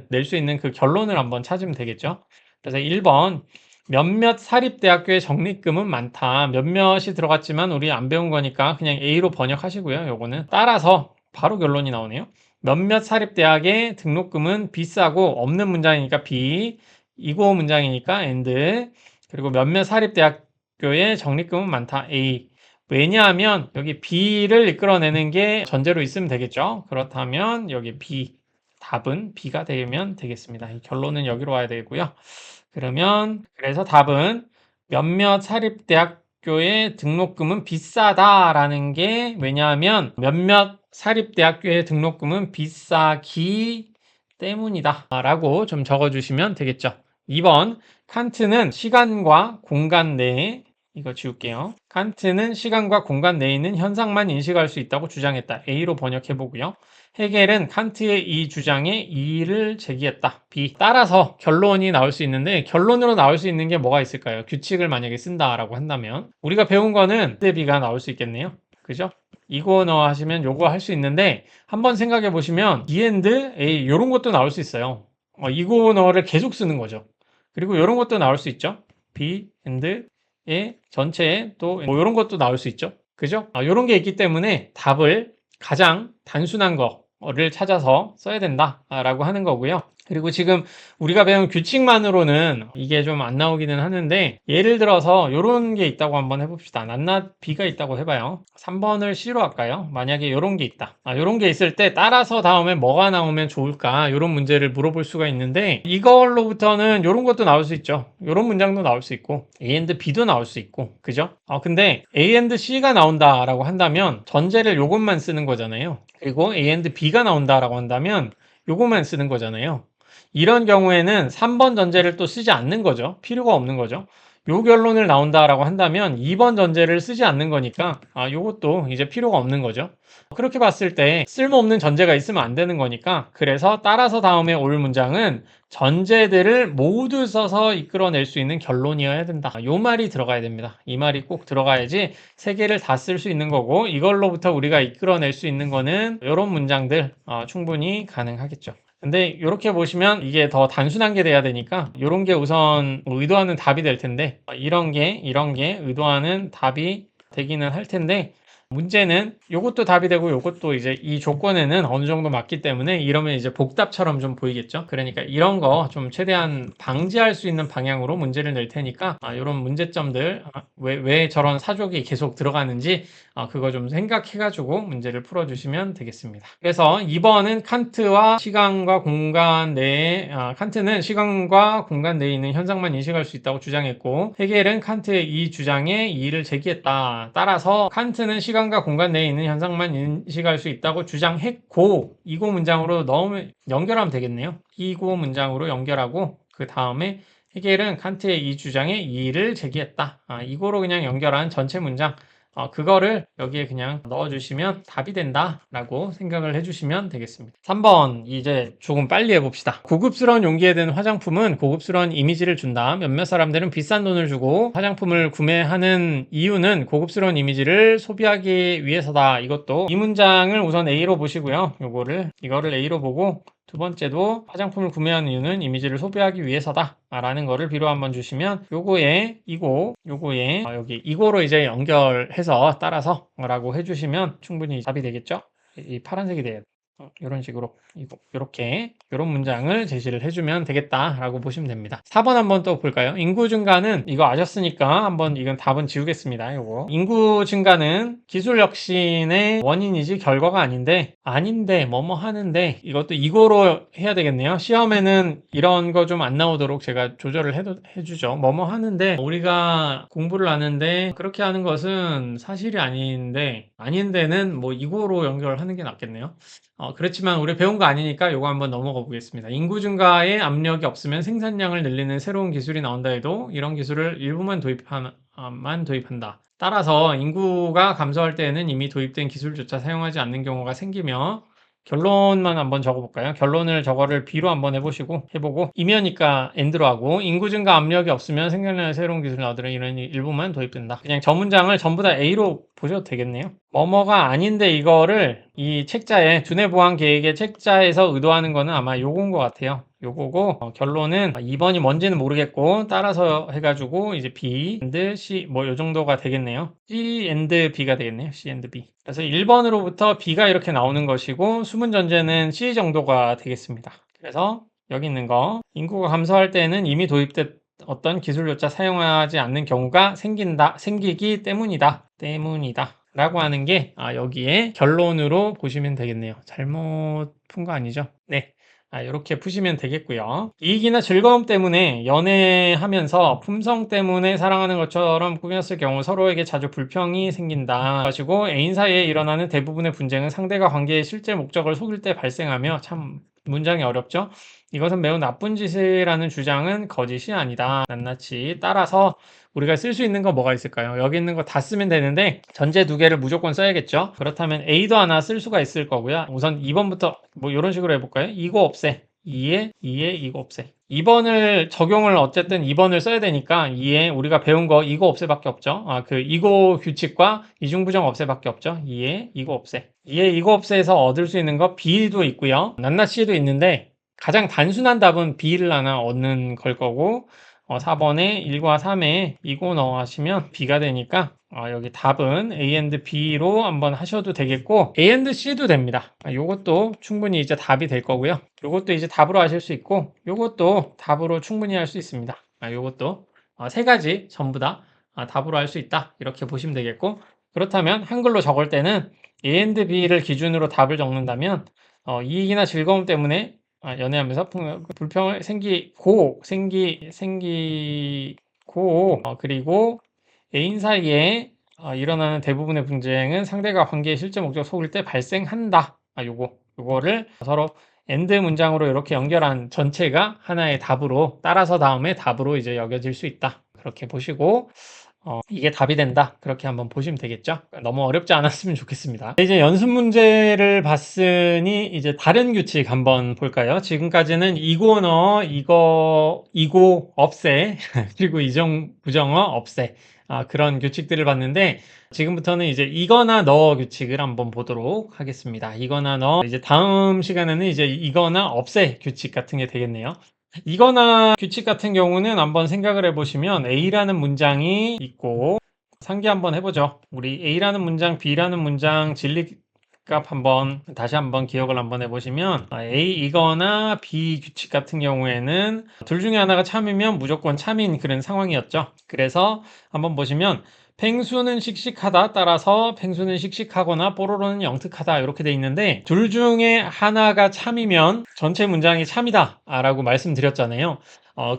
낼 수 있는 그 결론을 한번 찾으면 되겠죠. 그래서 1번 몇몇 사립대학교의 적립금은 많다. 몇몇이 들어갔지만 우리 안 배운 거니까 그냥 A로 번역하시고요. 요거는 따라서 바로 결론이 나오네요. 몇몇 사립대학의 등록금은 비싸고 없는 문장이니까 B, 이고 문장이니까 AND 그리고 몇몇 사립대학교의 적립금은 많다. A. 왜냐하면 여기 B를 이끌어내는 게 전제로 있으면 되겠죠. 그렇다면 여기 B, 답은 B가 되면 되겠습니다. 이 결론은 여기로 와야 되고요. 그래서 답은 몇몇 사립대학교의 등록금은 비싸다라는 게 왜냐하면 몇몇 사립대학교의 등록금은 비싸기 때문이다 라고 좀 적어주시면 되겠죠. 2번 칸트는 시간과 공간 내에 이거 지울게요. 칸트는 시간과 공간 내에 있는 현상만 인식할 수 있다고 주장했다. A로 번역해 보고요. 헤겔은 칸트의 이 주장에 이의를 제기했다. B. 따라서 결론이 나올 수 있는데 결론으로 나올 수 있는 게 뭐가 있을까요? 규칙을 만약에 쓴다라고 한다면 우리가 배운 거는 B가 나올 수 있겠네요. 그죠? 이거 하시면 요거 할 수 있는데 한번 생각해 보시면 D and A 이런 것도 나올 수 있어요. 이거를 계속 쓰는 거죠. 그리고 이런 것도 나올 수 있죠. B and 전체에 또 뭐 이런 것도 나올 수 있죠. 그죠? 이런 게 있기 때문에 답을 가장 단순한 거를 찾아서 써야 된다라고 하는 거고요. 그리고 지금 우리가 배운 규칙만으로는 이게 좀 안 나오기는 하는데, 예를 들어서 이런 게 있다고 한번 해봅시다. 낱낱 B가 있다고 해봐요. 3번을 C로 할까요? 만약에 이런 게 있다. 이런 게 있을 때 따라서 다음에 뭐가 나오면 좋을까? 이런 문제를 물어볼 수가 있는데, 이걸로부터는 이런 것도 나올 수 있죠. 이런 문장도 나올 수 있고 A and B도 나올 수 있고, 그죠? 근데 A and C가 나온다라고 한다면 전제를 요것만 쓰는 거잖아요. 그리고 A and B가 나온다라고 한다면 요것만 쓰는 거잖아요. 이런 경우에는 3번 전제를 또 쓰지 않는 거죠. 필요가 없는 거죠. 요 결론을 나온다라고 한다면 2번 전제를 쓰지 않는 거니까 요것도 이제 필요가 없는 거죠. 그렇게 봤을 때 쓸모없는 전제가 있으면 안 되는 거니까, 그래서 따라서 다음에 올 문장은 전제들을 모두 써서 이끌어낼 수 있는 결론이어야 된다. 요 말이 들어가야 됩니다. 이 말이 꼭 들어가야지 세 개를 다 쓸 수 있는 거고, 이걸로부터 우리가 이끌어낼 수 있는 거는 이런 문장들 충분히 가능하겠죠. 근데 이렇게 보시면 이게 더 단순한 게 돼야 되니까 이런 게 우선 의도하는 답이 될 텐데, 이런 게 의도하는 답이 되기는 할 텐데, 문제는 요것도 답이 되고 요것도 이제 이 조건에는 어느 정도 맞기 때문에 이러면 이제 복답처럼 좀 보이겠죠. 그러니까 이런 거 좀 최대한 방지할 수 있는 방향으로 문제를 낼 테니까 이런 문제점들, 왜 저런 사족이 계속 들어가는지 그거 좀 생각해가지고 문제를 풀어주시면 되겠습니다. 그래서 2번은 칸트와 시간과 공간 내에, 칸트는 시간과 공간 내에 있는 현상만 인식할 수 있다고 주장했고, 헤겔은 칸트의 이 주장에 이의를 제기했다. 따라서 칸트는 시간과 공간 내에 있는 현상만 인식할 수 있다고 주장했고, 이고 문장으로 넣으면 연결하면 되겠네요. 이고 문장으로 연결하고 그 다음에 헤겔은 칸트의 이 주장에 이의를 제기했다. 이거로 그냥 연결한 전체 문장, 그거를 여기에 그냥 넣어주시면 답이 된다라고 생각을 해주시면 되겠습니다. 3번 이제 조금 빨리 해봅시다. 고급스러운 용기에 든 화장품은 고급스러운 이미지를 준다. 몇몇 사람들은 비싼 돈을 주고 화장품을 구매하는 이유는 고급스러운 이미지를 소비하기 위해서다. 이것도 이 문장을 우선 A로 보시고요. 이거를 A로 보고, 두 번째도 화장품을 구매하는 이유는 이미지를 소비하기 위해서다 라는 거를 B로 한번 주시면, 요거에 여기 이거로 이제 연결해서 따라서 라고 해주시면 충분히 답이 되겠죠. 이 파란색이 돼요. 이런 식으로 이런 문장을 제시를 해주면 되겠다라고 보시면 됩니다. 4번 한번 또 볼까요? 인구 증가는, 이거 아셨으니까 한번 이건 답은 지우겠습니다. 인구 증가는 기술 혁신의 원인이지 결과가 아닌데 뭐뭐 하는데, 이것도 이거로 해야 되겠네요. 시험에는 이런 거 좀 안 나오도록 제가 조절을 해주죠. 뭐뭐 하는데, 우리가 공부를 하는데 그렇게 하는 것은 사실이 아닌데는 뭐 이거로 연결하는 게 낫겠네요. 그렇지만 우리 배운 거 아니니까 요거 한번 넘어가 보겠습니다. 인구 증가에 압력이 없으면 생산량을 늘리는 새로운 기술이 나온다 해도 이런 기술을 일부만 도입한다. 따라서 인구가 감소할 때에는 이미 도입된 기술조차 사용하지 않는 경우가 생기며, 결론만 한번 적어볼까요? 결론을 저거를 B로 한번 해보고, 이면이니까 AND로 하고, 인구 증가 압력이 없으면 생산량의 새로운 기술이 나오더라. 이런 일부만 도입된다. 그냥 저 문장을 전부 다 A로 보셔도 되겠네요. 뭐뭐가 아닌데, 이거를 이 책자에, 두뇌 보완 계획의 책자에서 의도하는 거는 아마 요건 것 같아요. 요거고, 결론은 2번이 뭔지는 모르겠고, 따라서 해가지고 이제 B and C 뭐 요 정도가 되겠네요. C and B가 되겠네요. C and B. 그래서 1번으로부터 B가 이렇게 나오는 것이고, 수문 전제는 C 정도가 되겠습니다. 그래서 여기 있는 거, 인구가 감소할 때는 이미 도입된 어떤 기술조차 사용하지 않는 경우가 생기기 때문이다 라고 하는 게 여기에 결론으로 보시면 되겠네요. 잘못 푼 거 아니죠? 네. 이렇게 푸시면 되겠고요. 이익이나 즐거움 때문에 연애하면서 품성 때문에 사랑하는 것처럼 꾸몄을 경우 서로에게 자주 불평이 생긴다. 그리고 애인 사이에 일어나는 대부분의 분쟁은 상대가 관계의 실제 목적을 속일 때 발생하며, 참 문장이 어렵죠? 이것은 매우 나쁜 짓이라는 주장은 거짓이 아니다. 낱낱이. 따라서 우리가 쓸 수 있는 거 뭐가 있을까요? 여기 있는 거 다 쓰면 되는데 전제 두 개를 무조건 써야겠죠. 그렇다면 A도 하나 쓸 수가 있을 거고요. 우선 2번부터 뭐 이런 식으로 해볼까요? 이거 없애. 2에 이거 없애. 2번을 적용을 어쨌든 2번을 써야 되니까 2에 우리가 배운 거 이거 없애밖에 없죠. 그 이거 규칙과 이중부정 없애밖에 없죠. 2에 이거 없애. 2에 이거 없애에서 얻을 수 있는 거 B도 있고요. 낱낱이도 있는데 가장 단순한 답은 B를 하나 얻는 걸 거고, 4번에 1과 3에 이고 하시면 B가 되니까 여기 답은 A and B로 한번 하셔도 되겠고 A and C도 됩니다. 요것도 충분히 이제 답이 될 거고요. 요것도 이제 답으로 하실 수 있고 요것도 답으로 충분히 할 수 있습니다. 요것도 세 가지 전부 다 답으로 할 수 있다. 이렇게 보시면 되겠고 그렇다면 한글로 적을 때는 A and B를 기준으로 답을 적는다면 이익이나 즐거움 때문에 연애하면서 불평을 생기고 그리고 애인 사이에 일어나는 대부분의 분쟁은 상대가 관계의 실제 목적 속일 때 발생한다. 요거를 서로 and 문장으로 이렇게 연결한 전체가 하나의 답으로 따라서 다음에 답으로 이제 여겨질 수 있다. 그렇게 보시고 이게 답이 된다. 그렇게 한번 보시면 되겠죠. 너무 어렵지 않았으면 좋겠습니다. 이제 연습 문제를 봤으니 이제 다른 규칙 한번 볼까요? 지금까지는 이고너, 이고 없애, 그리고 이정, 부정어 없애. 그런 규칙들을 봤는데 지금부터는 이제 이거나 너 규칙을 한번 보도록 하겠습니다. 이거나 너, 이제 다음 시간에는 이제 이거나 없애 규칙 같은 게 되겠네요. 이거나 규칙 같은 경우는 한번 생각을 해보시면 A라는 문장이 있고 상기 한번 해보죠. 우리 A라는 문장, B라는 문장 진리값 한번 다시 한번 기억을 한번 해보시면 A 이거나 B 규칙 같은 경우에는 둘 중에 하나가 참이면 무조건 참인 그런 상황이었죠. 그래서 한번 보시면 펭수는 씩씩하다 따라서 펭수는 씩씩하거나 뽀로로는 영특하다 이렇게 돼 있는데 둘 중에 하나가 참이면 전체 문장이 참이다 라고 말씀드렸잖아요.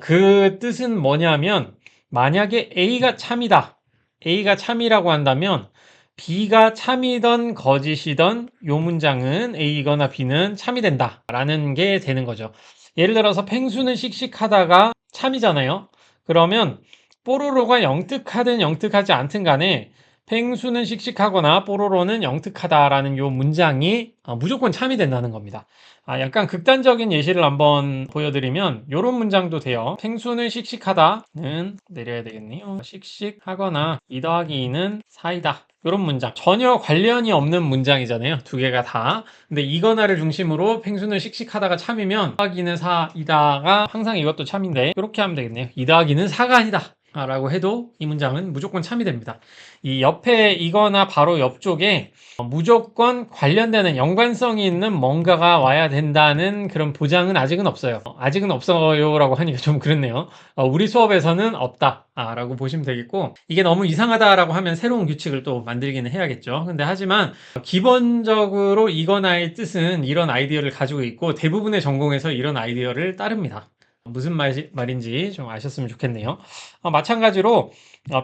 그 뜻은 뭐냐면 만약에 A가 참이다, A가 참이라고 한다면 B가 참이던 거짓이던 요 문장은 A거나 B는 참이 된다 라는 게 되는 거죠. 예를 들어서 펭수는 씩씩하다가 참이잖아요. 그러면 뽀로로가 영특하든 영특하지 않든 간에 펭수는 씩씩하거나 뽀로로는 영특하다라는 요 문장이 무조건 참이 된다는 겁니다. 약간 극단적인 예시를 한번 보여드리면 요런 문장도 돼요. 펭수는 씩씩하다는 내려야 되겠네요. 씩씩하거나 2 더하기 2는 4이다. 요런 문장. 전혀 관련이 없는 문장이잖아요. 두 개가 다. 근데 이거나를 중심으로 펭수는 씩씩하다가 참이면 2 더하기는 4이다가 항상 이것도 참인데 이렇게 하면 되겠네요. 2 더하기는 4가 아니다. 라고 해도 이 문장은 무조건 참이 됩니다. 이 옆에 이거나 바로 옆쪽에 무조건 관련되는 연관성이 있는 뭔가가 와야 된다는 그런 보장은 아직은 없어요. 아직은 없어요 라고 하니까 좀 그렇네요. 우리 수업에서는 없다 라고 보시면 되겠고 이게 너무 이상하다라고 하면 새로운 규칙을 또 만들기는 해야겠죠. 근데 하지만 기본적으로 이거나의 뜻은 이런 아이디어를 가지고 있고 대부분의 전공에서 이런 아이디어를 따릅니다. 무슨 말인지 좀 아셨으면 좋겠네요. 마찬가지로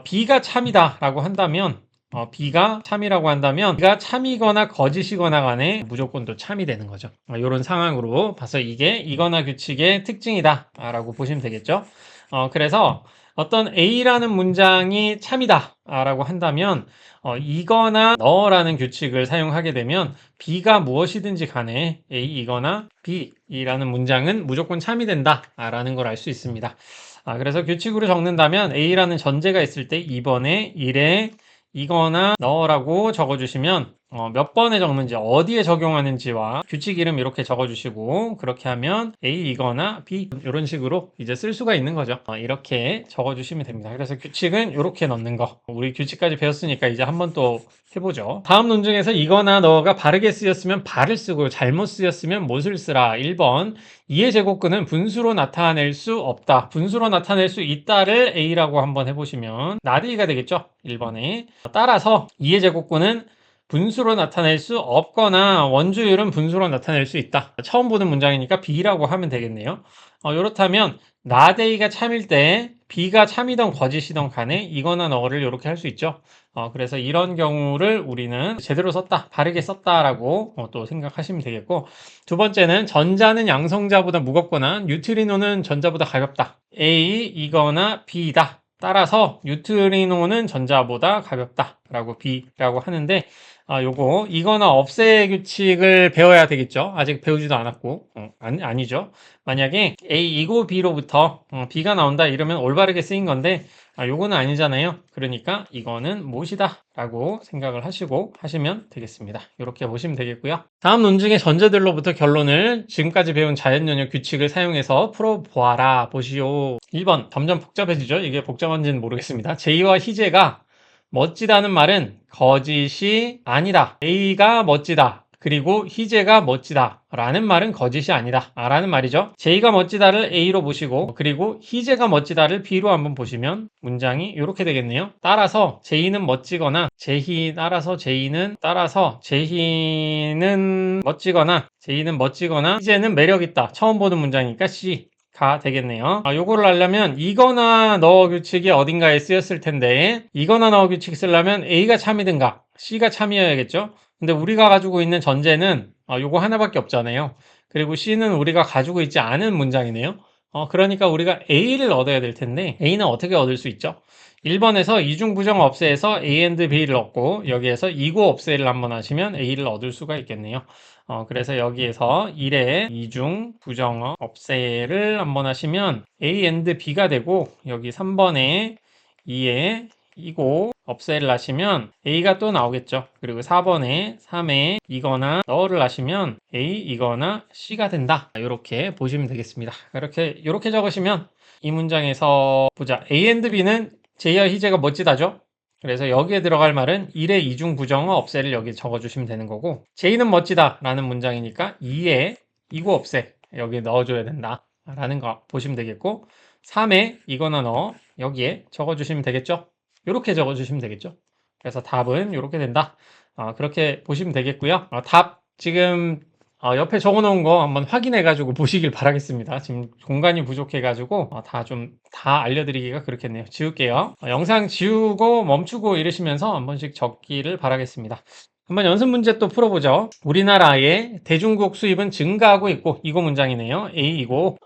B가 참이다 라고 한다면 B가 참이라고 한다면 B가 참이거나 거짓이거나 간에 무조건 또 참이 되는 거죠. 이런 상황으로 봐서 이게 이거나 규칙의 특징이다 라고 보시면 되겠죠. 그래서 어떤 A라는 문장이 참이다 라고 한다면 이거나 너라는 규칙을 사용하게 되면 B가 무엇이든지 간에 A 이거나 B이라는 문장은 무조건 참이 된다 라는 걸 알 수 있습니다. 그래서 규칙으로 적는다면 A라는 전제가 있을 때 2번에 1에 이거나 너라고 적어주시면 몇 번에 적는지 어디에 적용하는지와 규칙 이름 이렇게 적어주시고 그렇게 하면 A 이거나 B 이런 식으로 이제 쓸 수가 있는 거죠. 이렇게 적어주시면 됩니다. 그래서 규칙은 이렇게 넣는 거. 우리 규칙까지 배웠으니까 이제 한번 또 해보죠. 다음 논증에서 이거나 너가 바르게 쓰였으면 바를 쓰고 잘못 쓰였으면 못을 쓰라. 1번 이의 제곱근은 분수로 나타낼 수 없다. 분수로 나타낼 수 있다를 A라고 한번 해보시면 나디가 되겠죠. 1번에 따라서 이의 제곱근은 분수로 나타낼 수 없거나 원주율은 분수로 나타낼 수 있다. 처음 보는 문장이니까 B라고 하면 되겠네요. 이렇다면 나데이가 참일 때 B가 참이던 거짓이던 간에 이거나 너를 이렇게 할 수 있죠. 그래서 이런 경우를 우리는 제대로 썼다, 바르게 썼다라고 또 생각하시면 되겠고 두 번째는 전자는 양성자보다 무겁거나 뉴트리노는 전자보다 가볍다. A 이거나 B다. 따라서 뉴트리노는 전자보다 가볍다 라고 B라고 하는데 요거 이거나 없애 규칙을 배워야 되겠죠. 아직 배우지도 않았고 아니죠. 만약에 A이고 B로부터 B가 나온다 이러면 올바르게 쓰인 건데 요거는 아니잖아요. 그러니까 이거는 못이다 라고 생각을 하시고 하시면 되겠습니다. 이렇게 보시면 되겠고요. 다음 논증의 전제들로부터 결론을 지금까지 배운 자연연역 규칙을 사용해서 풀어보아라 보시오. 1번 점점 복잡해지죠. 이게 복잡한지는 모르겠습니다. 제이와 희재가 멋지다는 말은 거짓이 아니다. A가 멋지다. 그리고 희재가 멋지다 라는 말은 거짓이 아니다 라는 말이죠. 제이가 멋지다를 A로 보시고 그리고 희재가 멋지다를 B로 한번 보시면 문장이 이렇게 되겠네요. 따라서 제이는 멋지거나 제희는 멋지거나 희재는 매력있다. 처음 보는 문장이니까 C 가 되겠네요. 요거를 하려면 이거나 너 규칙이 어딘가에 쓰였을 텐데 이거나 너 규칙 쓰려면 A가 참이든가 C가 참이어야겠죠. 근데 우리가 가지고 있는 전제는 요거 하나밖에 없잖아요. 그리고 C는 우리가 가지고 있지 않은 문장이네요. 그러니까 우리가 A를 얻어야 될 텐데 A는 어떻게 얻을 수 있죠? 1번에서 이중부정 없애에서 A and B를 얻고 여기에서 이고 없애를 한번 하시면 A를 얻을 수가 있겠네요. 그래서 여기에서 1의 이중 부정 없애를 한번 하시면 A and B가 되고 여기 3번에 2의 이고 없애를 하시면 A가 또 나오겠죠. 그리고 4번에 3에 이거나 너를 하시면 A 이거나 C가 된다. 이렇게 보시면 되겠습니다. 이렇게 적으시면 이 문장에서 보자. A and B는 제이와 희재가 멋지다죠. 그래서 여기에 들어갈 말은 1의 이중 부정어 없애를 여기 적어주시면 되는 거고 제이는 멋지다 라는 문장이니까 2의 이고 없애 여기에 넣어줘야 된다 라는 거 보시면 되겠고 3에 이거나 너 여기에 적어주시면 되겠죠. 이렇게 적어주시면 되겠죠. 그래서 답은 이렇게 된다. 그렇게 보시면 되겠고요. 답 지금 옆에 적어놓은 거 한번 확인해가지고 보시길 바라겠습니다. 지금 공간이 부족해가지고 다 알려드리기가 그렇겠네요. 지울게요. 영상 지우고 멈추고 이러시면서 한 번씩 적기를 바라겠습니다. 한번 연습 문제 또 풀어보죠. 우리나라의 대중국 수입은 증가하고 있고 이거 문장이네요. A이고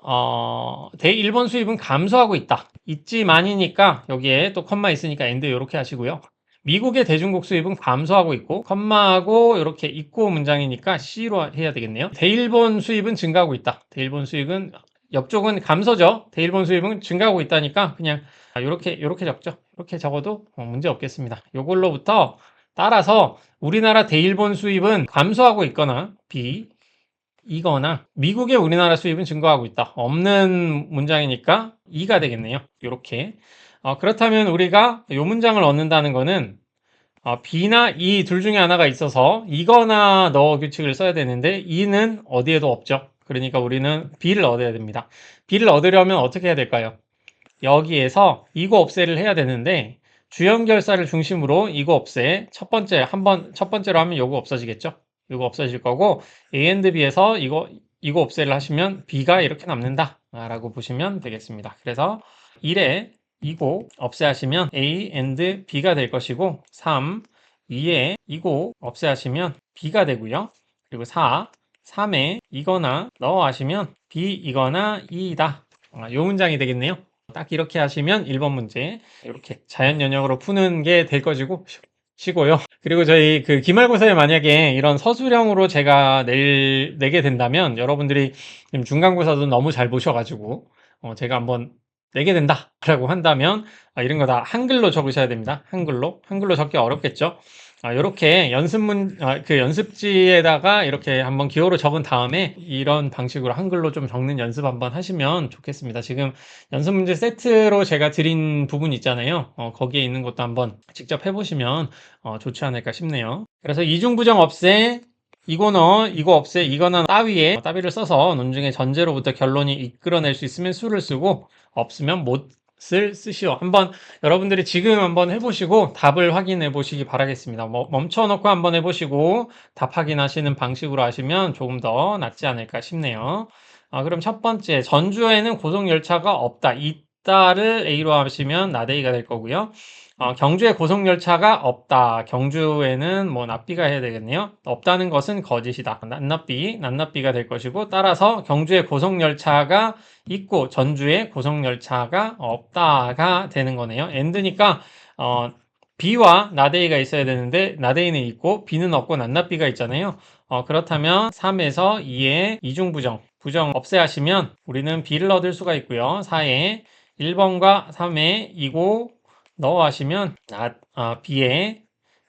대일본 수입은 감소하고 있다. 있지만이니까 여기에 또 컴마 있으니까 and 이렇게 하시고요. 미국의 대중국 수입은 감소하고 있고 컴마하고 이렇게 있고 문장이니까 C로 해야 되겠네요. 대일본 수입은 증가하고 있다. 대일본 수입은 옆쪽은 감소죠. 대일본 수입은 증가하고 있다니까 그냥 이렇게 적죠. 이렇게 적어도 문제 없겠습니다. 이걸로부터 따라서 우리나라 대일본 수입은 감소하고 있거나 B 이거나 미국의 우리나라 수입은 증가하고 있다. 없는 문장이니까 2가 되겠네요. 이렇게 그렇다면 우리가 이 문장을 얻는다는 거는 B나 E 둘 중에 하나가 있어서 이거나 너 규칙을 써야 되는데 E는 어디에도 없죠. 그러니까 우리는 B를 얻어야 됩니다. B를 얻으려면 어떻게 해야 될까요? 여기에서 이거 없애를 해야 되는데 주연결사를 중심으로 이거 없애 첫 번째로 하면 요거 없어지겠죠. 이거 없어질 거고 A and B에서 이거 없애를 하시면 B가 이렇게 남는다 라고 보시면 되겠습니다. 그래서 1에 이고 없애하시면 A and B가 될 것이고 3, 2에 이고 없애하시면 B가 되고요. 그리고 4, 3에 이거나 넣어 하시면 B 이거나 E이다. 요 문장이 되겠네요. 딱 이렇게 하시면 1번 문제 이렇게 자연연역으로 푸는 게 될 것이고 시고요. 그리고 저희 그 기말고사에 만약에 이런 서술형으로 제가 내게 된다면 여러분들이 지금 중간고사도 너무 잘 보셔가지고 제가 한번 내게 된다 라고 한다면 이런 거 다 한글로 적으셔야 됩니다. 한글로 적기 어렵겠죠. 이렇게 연습지에다가 이렇게 한번 기호로 적은 다음에 이런 방식으로 한글로 좀 적는 연습 한번 하시면 좋겠습니다. 지금 연습 문제 세트로 제가 드린 부분 있잖아요. 거기에 있는 것도 한번 직접 해보시면 좋지 않을까 싶네요. 그래서 이중부정 없애 이거 넣어, 이거 없애, 이거나 따위에 따위를 써서 논증의 전제로부터 결론이 이끌어낼 수 있으면 수를 쓰고 없으면 못을 쓰시오. 한번 여러분들이 지금 한번 해보시고 답을 확인해 보시기 바라겠습니다. 멈춰놓고 한번 해보시고 답 확인하시는 방식으로 하시면 조금 더 낫지 않을까 싶네요. 그럼 첫 번째 전주에는 고속열차가 없다. 있다를 A로 하시면 나대이가 될 거고요. 경주에 고속열차가 없다. 경주에는 뭐 납비가 해야 되겠네요. 없다는 것은 거짓이다. 낱납비가 될 것이고 따라서 경주에 고속열차가 있고 전주에 고속열차가 없다가 되는 거네요. and니까 B와 나데이가 있어야 되는데 나데이는 있고 B는 없고 낱낱비가 있잖아요. 그렇다면 3에서 2의 이중부정, 부정 없애하시면 우리는 B를 얻을 수가 있고요. 4에 1번과 3에 2고 넣어하시면 B의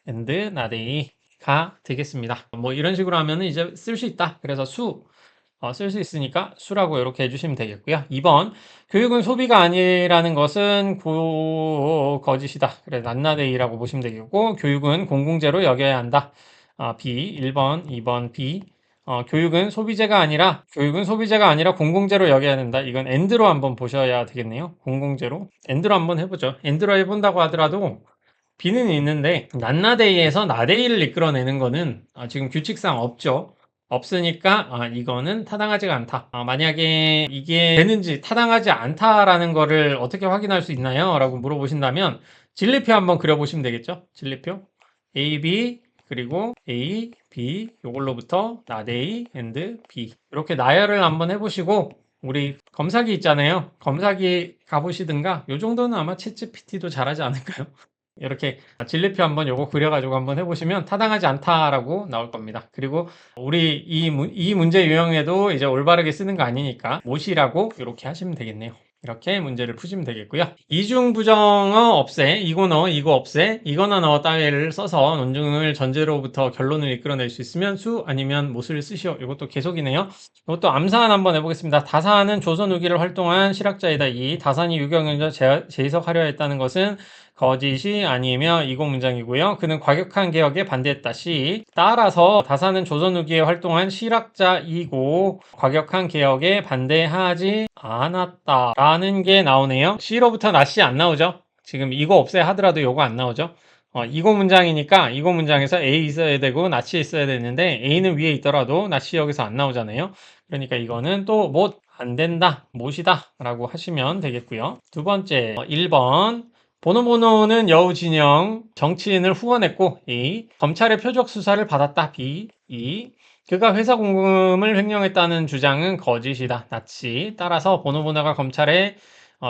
and 나데이가 되겠습니다. 뭐 이런 식으로 하면 이제 쓸 수 있다. 그래서 쓸 수 있으니까 수라고 이렇게 해주시면 되겠고요. 2번, 교육은 소비가 아니라는 것은 거짓이다. 그래, 낱낱이라고 보시면 되겠고, 교육은 공공재로 여겨야 한다. B, 1번, 2번, B. 교육은 소비재가 아니라 공공재로 여겨야 된다. 이건 AND로 한번 보셔야 되겠네요. 공공재로. AND로 한번 해보죠. AND로 해본다고 하더라도 B는 있는데 낱나데이에서 나데이를 이끌어내는 거는 지금 규칙상 없죠. 없으니까 이거는 타당하지가 않다. 만약에 이게 되는지 타당하지 않다라는 거를 어떻게 확인할 수 있나요? 라고 물어보신다면 진리표 한번 그려보시면 되겠죠. 진리표 A, B 그리고 A, B 요걸로부터 나데이 and B 이렇게 나열을 한번 해보시고 우리 검사기 있잖아요. 검사기 가보시든가 요 정도는 아마 챗GPT도 잘하지 않을까요? 이렇게 진리표 한번 요거 그려가지고 한번 해보시면 타당하지 않다라고 나올 겁니다. 그리고 우리 이 문제 유형에도 이제 올바르게 쓰는 거 아니니까 못이라고 이렇게 하시면 되겠네요. 이렇게 문제를 푸시면 되겠고요. 이중부정어 없애, 이거 넣어, 이거 없애, 이거나 넣어 따위를 써서 논증을 전제로부터 결론을 이끌어낼 수 있으면 수 아니면 못을 쓰시오. 이것도 계속이네요. 이것도 암사안 한번 해보겠습니다. 다산은 조선 후기를 활동한 실학자이다. 이 다산이 유경연자 재해석하려 했다는 것은 거짓이 아니며 이고 문장이고요. 그는 과격한 개혁에 반대했다. 시. 따라서 다산은 조선 후기에 활동한 실학자이고 과격한 개혁에 반대하지 않았다. 라는 게 나오네요. C로부터 낫이 안 나오죠. 지금 이거 없애 하더라도 요거 안 나오죠. 이거 문장이니까 이거 문장에서 A 있어야 되고 낫이 있어야 되는데 A는 위에 있더라도 낫이 여기서 안 나오잖아요. 그러니까 이거는 또 못 안 된다, 못이다 라고 하시면 되겠고요. 두 번째 1번 보노보노는 여우 진영 정치인을 후원했고 A. 검찰의 표적 수사를 받았다. B. 2. 그가 회사 공금을 횡령했다는 주장은 거짓이다. 낫지. 따라서 보노보노가 검찰의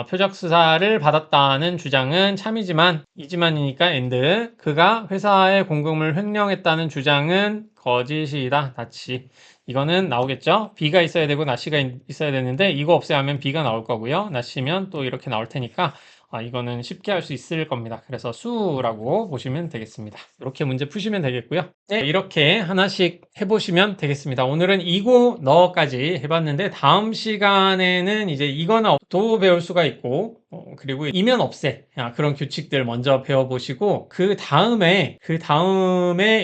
표적 수사를 받았다는 주장은 참이지만 이지만이니까 and 그가 회사의 공금을 횡령했다는 주장은 거짓이다. 낫지. 이거는 나오겠죠? B가 있어야 되고 낫시가 있어야 되는데 이거 없애면 B가 나올 거고요. 낫시면 또 이렇게 나올 테니까 이거는 쉽게 할 수 있을 겁니다. 그래서 수라고 보시면 되겠습니다. 이렇게 문제 푸시면 되겠고요. 네, 이렇게 하나씩 해보시면 되겠습니다. 오늘은 이고 너까지 해봤는데 다음 시간에는 이제 이거나 도 배울 수가 있고 그리고 이면 없애 그런 규칙들 먼저 배워보시고 그 다음에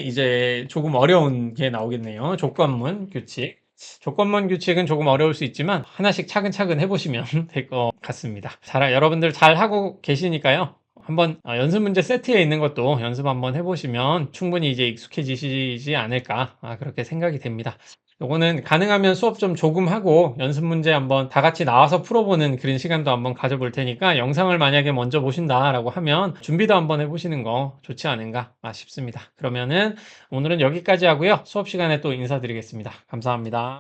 이제 조금 어려운 게 나오겠네요. 조건문 규칙. 조건문 규칙은 조금 어려울 수 있지만 하나씩 차근차근 해보시면 될 것 같습니다. 여러분들 잘 하고 계시니까요. 한번 연습 문제 세트에 있는 것도 연습 한번 해보시면 충분히 이제 익숙해지시지 않을까 그렇게 생각이 됩니다. 요거는 가능하면 수업 좀 조금 하고 연습 문제 한번 다 같이 나와서 풀어보는 그런 시간도 한번 가져볼 테니까 영상을 만약에 먼저 보신다라고 하면 준비도 한번 해보시는 거 좋지 않은가 싶습니다. 그러면은 오늘은 여기까지 하고요. 수업 시간에 또 인사드리겠습니다. 감사합니다.